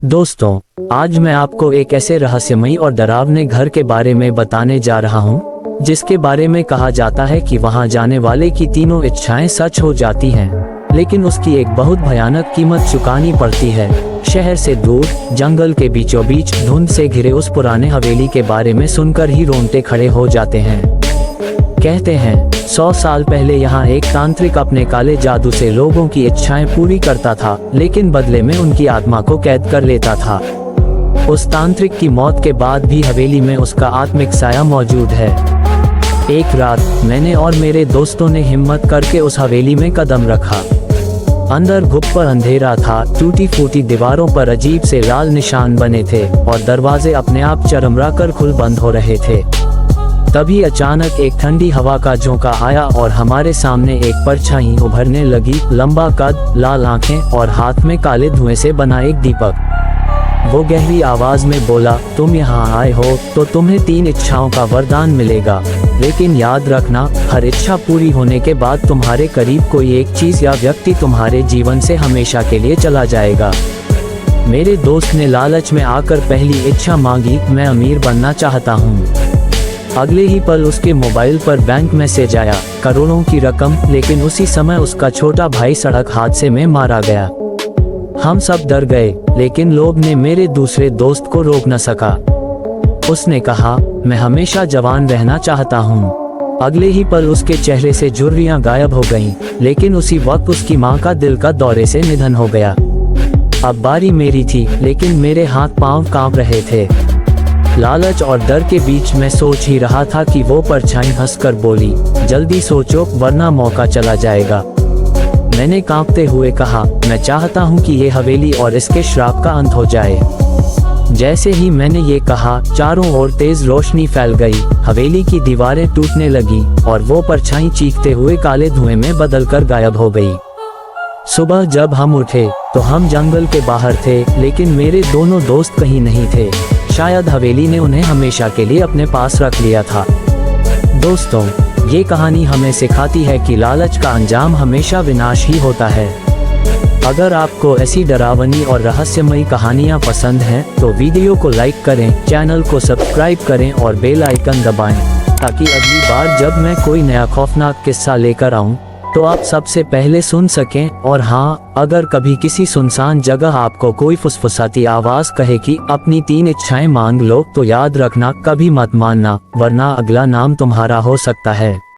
दोस्तों, आज मैं आपको एक ऐसे रहस्यमयी और डरावने घर के बारे में बताने जा रहा हूँ, जिसके बारे में कहा जाता है कि वहाँ जाने वाले की तीनों इच्छाएं सच हो जाती हैं, लेकिन उसकी एक बहुत भयानक कीमत चुकानी पड़ती है। शहर से दूर, जंगल के बीचों बीच धुंध से घिरे उस पुराने हवेली के बारे में सुनकर ही रोंगटे खड़े हो जाते हैं। कहते हैं 100 साल पहले यहाँ एक तांत्रिक अपने काले जादू से लोगों की इच्छाएं पूरी करता था, लेकिन बदले में उनकी आत्मा को कैद कर लेता था। उस तांत्रिक की मौत के बाद भी हवेली में उसका आत्मिक साया मौजूद है। एक रात मैंने और मेरे दोस्तों ने हिम्मत करके उस हवेली में कदम रखा। अंदर घुप अंधेरा था, टूटी फूटी दीवारों पर अजीब से लाल निशान बने थे और दरवाजे अपने आप चरमरा कर खुल बंद हो रहे थे। तभी अचानक एक ठंडी हवा का झोंका आया और हमारे सामने एक परछाई उभरने लगी। लंबा कद, लाल आंखें और हाथ में काले धुएं से बना एक दीपक। वो गहरी आवाज में बोला, तुम यहाँ आए हो तो तुम्हें 3 इच्छाओं का वरदान मिलेगा, लेकिन याद रखना, हर इच्छा पूरी होने के बाद तुम्हारे करीब कोई एक चीज या व्यक्ति तुम्हारे जीवन से हमेशा के लिए चला जाएगा। मेरे दोस्त ने लालच में आकर पहली इच्छा मांगी, मैं अमीर बनना चाहता हूँ। अगले ही पल उसके मोबाइल पर बैंक मैसेज आया, करोड़ों की रकम, लेकिन उसी समय उसका छोटा भाई सड़क हादसे में मारा गया। हम सब डर गए, लेकिन लोभ ने मेरे दूसरे दोस्त को रोक न सका। उसने कहा, मैं हमेशा जवान रहना चाहता हूँ। अगले ही पल उसके चेहरे से झुर्रियां गायब हो गईं, लेकिन उसी वक्त उसकी माँ का दिल का दौरे से निधन हो गया। अब बारी मेरी थी, लेकिन मेरे हाथ पांव कांप रहे थे। लालच और डर के बीच मैं सोच ही रहा था कि वो परछाई हंसकर बोली, जल्दी सोचो वरना मौका चला जाएगा। मैंने कांपते हुए कहा, मैं चाहता हूँ कि ये हवेली और इसके श्राप का अंत हो जाए। जैसे ही मैंने ये कहा, चारों ओर तेज रोशनी फैल गई, हवेली की दीवारें टूटने लगी और वो परछाई चीखते हुए काले धुएं में बदलकर गायब हो गई। सुबह जब हम उठे तो हम जंगल के बाहर थे, लेकिन मेरे दोनों दोस्त कहीं नहीं थे। शायद हवेली ने उन्हें हमेशा के लिए अपने पास रख लिया था। दोस्तों, ये कहानी हमें सिखाती है कि लालच का अंजाम हमेशा विनाश ही होता है। अगर आपको ऐसी डरावनी और रहस्यमयी कहानियाँ पसंद हैं, तो वीडियो को लाइक करें, चैनल को सब्सक्राइब करें और बेल आइकन दबाएं, ताकि अगली बार जब मैं कोई नया खौफनाक किस्सा लेकर आऊं, तो आप सबसे पहले सुन सकें। और हाँ, अगर कभी किसी सुनसान जगह आपको कोई फुसफुसाती आवाज कहे कि अपनी 3 इच्छाएं मांग लो, तो याद रखना, कभी मत मानना, वरना अगला नाम तुम्हारा हो सकता है।